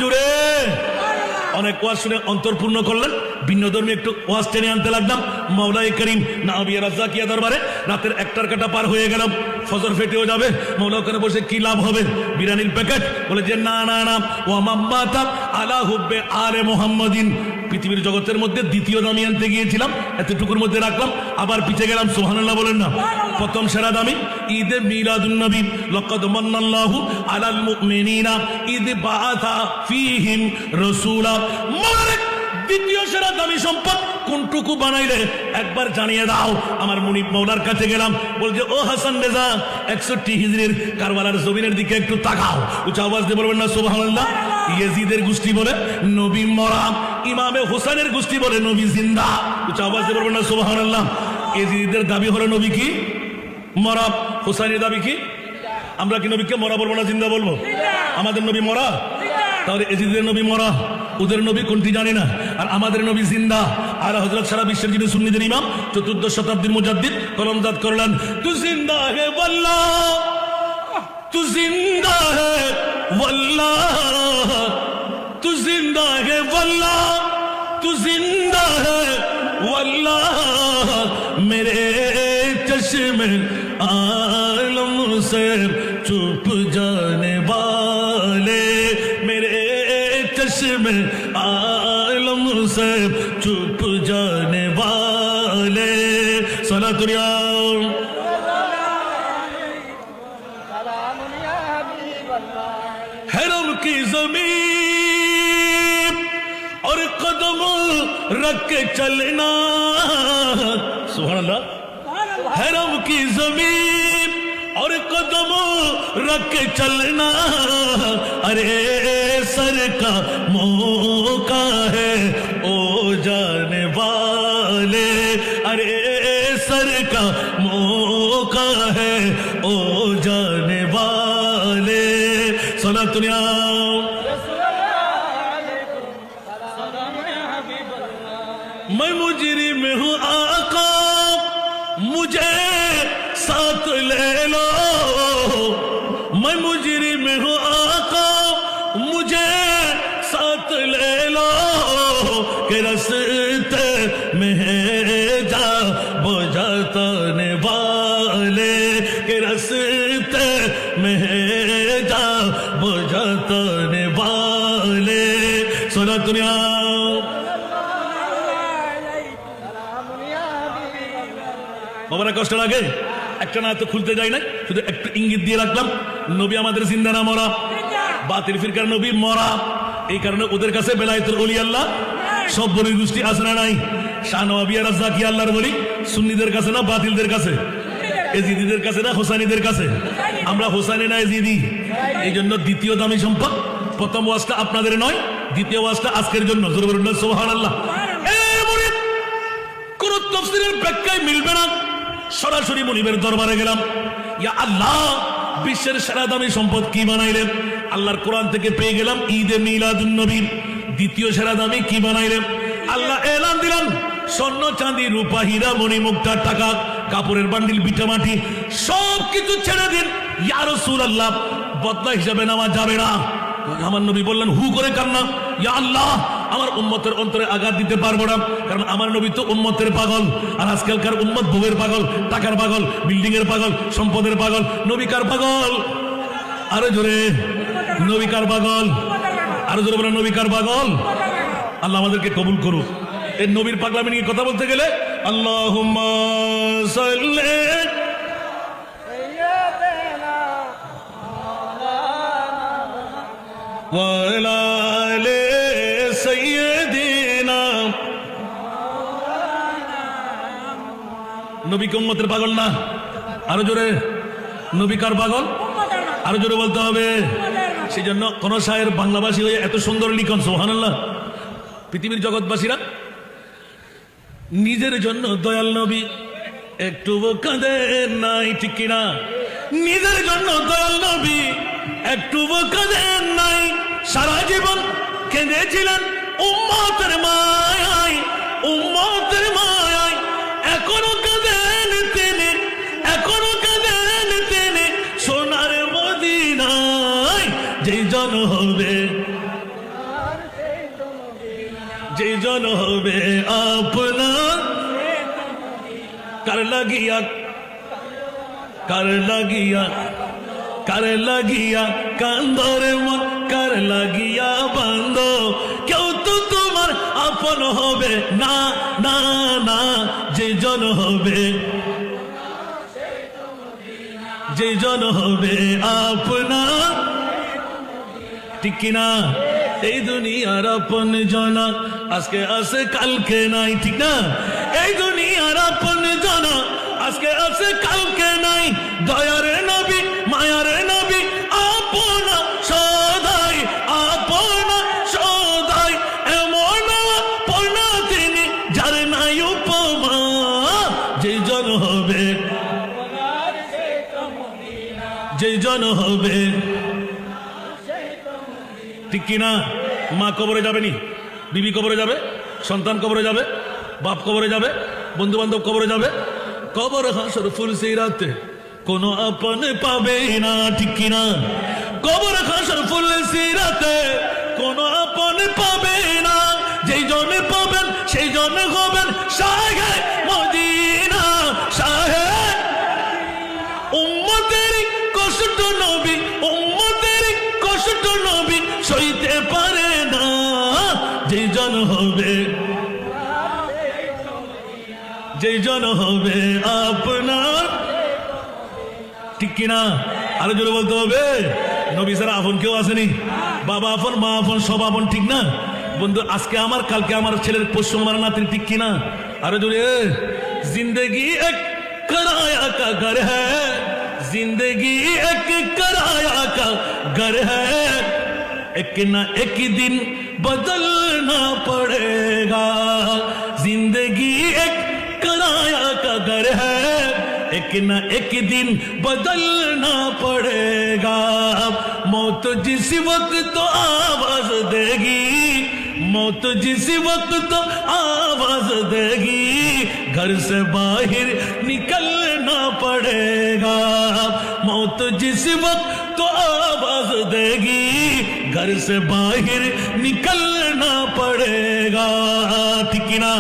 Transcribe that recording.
জুড়ে অনেক ওয়াজ শুনে অন্তর্পূর্ণ করলেন, ভিন্ন ধর্মী একটু ওয়াজ টেনে আনতে লাগলাম। মাওলাই করিম নাবিয়া রাজ্জাকিয়া দরবারে রাতের 1টার কাটা পার হয়ে গেলাম, ফজর ফেটেও যাবে। মাওলা ওখানে বসে কি লাভ হবে, বিরিয়ানির প্যাকেট? বলে যে না না না, ওয়া মাম্মাতা আলা হুব্বে আলে মুহাম্মাদিন। পৃথিবীর জগতের মধ্যে দ্বিতীয় দামি আনতে গিয়েছিলাম, এতটুকুর মধ্যে রাখলাম, আবার পিছে গেলাম। সুবহানাল্লাহ বলেন না। প্রথম সেরা দামি ঈদে মিলাদুন নবী, লাকাদ মান্নাল্লাহু আলাল মুমিনিনা ঈদ বাআসা ফীহিম রাসূলা। দ্বিতীয় সেরা দামি সম্পদ কোনটুকু বানাইলে একবার জানিয়ে দাও। আমার মুনিব মাওলার কাছে গেলাম, বলছে ও হাসান রেজা 61 হিজরির কারবালার জমিনের দিকে একটু তাকাও। উচ্চ আওয়াজ দিয়ে বলবেন না সুবহানাল্লাহ। ইয়েজিদের গোষ্ঠী বলে নবী মরা, ইমামে হোসেনের গোষ্ঠী বলে নবী জিন্দা। উচ্চ আওয়াজ দিয়ে বলবেন না সুবহানাল্লাহ। ইয়েজিদের দাবি হলো নবী কি মরা, হোসেনের দাবি কি? আমরা কি নবীকে মরা বলবো না জিন্দা বলবো? আমাদের নবী মরা, তাহলে ইয়েজিদের নবী মরা, ওদের নবী কোনটি জানি না, আর আমাদের নবী জিন্দা। আর হযরত সারা বিশ্বের যিনি সুন্নিদের ইমাম, 14 শতাব্দীর মুজাদ্দিদ কলমজাত করলেন, তু জিন্দা হে ওয়াল্লাহ, তু জিন্দা হে ওয়াল্লাহ, তু জিন্দা হে ওয়াল্লাহ, তু জিন্দা হে ওয়াল্লাহ, মেরে চশ্মে आलम से चुप जाने वाले, मेरे चश्मे आलम से चुप जाने वाले। सलातुल्लाह हरम की ज़मीन और कदम रख के चलना। सुभान अल्लाह। हरम की जमीन और कदम रख के चलना, अरे सर का मौका है ओ जाने वाले, अरे सर का मौका है ओ जाने वाले। सलातुल्लाह मैं मुजरिम हूँ आका, मुझे साथ ले लो, मैं मुजरिम हूँ आका, मुझे साथ ले लो, के रास्ते में जा बुझाने वाले, के रास्ते में जा बुझाने वाले। सुना বাবারা কষ্ট লাগে, একটা না তো খুলতে যাই নাই, শুধু একটু ইঙ্গিত দিয়ে রাখলাম। নবী আমাদের জিন্দা না মরা? বাতিল ফিরকার নবী মরা, এই কারণে ওদের কাছে বেলায়েতুল ওলি আল্লাহ সব বলির গোষ্ঠী আছে না নাই? শাহ নওয়াবিয়া রাজ্জাকি আল্লাহর বলি সুন্নিদের কাছে না বাতিলদের কাছে? এজিদিদের কাছে না হোসাইনিদের কাছে? আমরা হোসাইনি না এজিদি। এই জন্য দ্বিতীয় দামি সম্পদ। প্রথম ওয়াজটা আপনাদের নয়, দ্বিতীয় ওয়াজটা আজকের জন্য। জোরে বলুন সুবহানাল্লাহ। কোন তাফসীরের ব্যাখ্যায় মিলবে না, সরাসরি মুনিবের দরবারে গেলাম, ইয়া আল্লাহ বিশ্বের সেরা দামি সম্পদ কি বানাইলেন? আল্লাহর কোরআন থেকে পেয়ে গেলাম ঈদে মিলাদুন নবী। দ্বিতীয় সেরা দামি কি বানাইলেন? আল্লাহ এলান দিলেন, স্বর্ণ চাঁদি রূপা হীরা মণি মুক্তা টাকা কাপড়ের বান্ডিল বিটা মাটি সব কিছু ছেড়ে দিন ইয়া রাসূলুল্লাহ, বদলা হিসাবে নেওয়া যাবে না। আমার নবী বললেন হু করে কান্না, ইয়া আল্লাহ আমার উম্মতের অন্তরে আঘাত দিতে পারবো না, কারণ আমার নবী তো উম্মতের পাগল। আর আজকালকার উম্মত ভোগের পাগল, টাকার পাগল, বিল্ডিং এর পাগল, সম্পদের পাগল। নবী কার পাগল? আরো জোরে, নবী কার পাগল? আরো জোরে বলেন, নবী কার পাগল? আল্লাহ আমাদেরকে কবুল করুক। এই নবীর পাগলামি নিয়ে কথা বলতে গেলে আল্লাহুম্মা সাল্লি ওয়া আলা আলি সাইয়্যিদিনা। নবী কি উম্মতের পাগল না? আরো জোরে, নবী কার পাগল? আরো জোরে বলতে হবে। সেই জন্য কোন শায়ের বাংলাভাষী হয়ে এত সুন্দর লিখন, সুবহানাল্লাহ। পৃথিবীর জগৎবাসীরা নিজের জন্য দয়াল নবী একটু কাঁদেন নাই, ঠিক কিনা? নিজের জন্য দয়াল নবী একটু কাঁদেন নাই, সারা জীবন কেঁদেছিলেন উম্মতের মায়ায়, উম্মতের মায়ায়। এখনো কাঁদেন তিনি, এখনো কাঁদেন তিনি, সোনার মদিনায় যেই জন হবে যে জন হবে আপনার কার লাগিয়া কার লাগিয়া কার লাগিয়া কান্দরে মন কার লাগিয়া বান্দ কেউ তো তোমার আপন হবে না না না যে জন হবে যে জন হবে আপনার ঠিক কিনা এই দুনিয়ার আপন জনা আজকে আছে কালকে নাই ঠিক না এই দুনিয়ার আপন জনা আজকে আছে কালকে নাই দয়ার নবী মায়ার নবী আপনা সদাই আপনা সদাই এমন আপনা তিনি যার নাই উপমা যে জন হবে যে জন হবে ঠিক কিনা মা কবরে যাবে নি বিবি কবরে যাবে সন্তান কবরে যাবে বাপ কবরে যাবে বন্ধু বান্ধব কবরে যাবে কবর হাসর ফুল সেই রাতে কোনো আপন পাবে না ঠিক কিনা কবর হাসর ফুল সেই রাতে কোনো আপন পাবে না যেই জনে পাবেন সেই জনে হবেন শাহে মদিনা শাহে উম্মতের কষ্ট নবী উম্মতের কষ্ট নবী সইতে পারে না যে জন হবে যে জন হবে আপনার ঠিক কিনা আরো জোরে বলতে হবে নবী ছাড়া আপন কেউ আসেনি বাবা আপন মা আপন সব আপন ঠিক না বন্ধু আজকে আমার কালকে আমার ছেলের পশু আমার নাতির ঠিক কিনা আরো জোরে জিন্দগি এক कराया का घर है जिंदगी एक कराया का घर है एक ना एक दिन बदलना पड़ेगा जिंदगी एक कराया का घर है एक ना एक दिन बदलना पड़ेगा मौत जिस वक्त तो आवाज देगी मौत जिस वक्त तो आवाज देगी घर से बाहर निकलना पड़ेगा मौत जिस वक्त तो आवाज देगी घर से बाहर निकलना पड़ेगा ठीक ना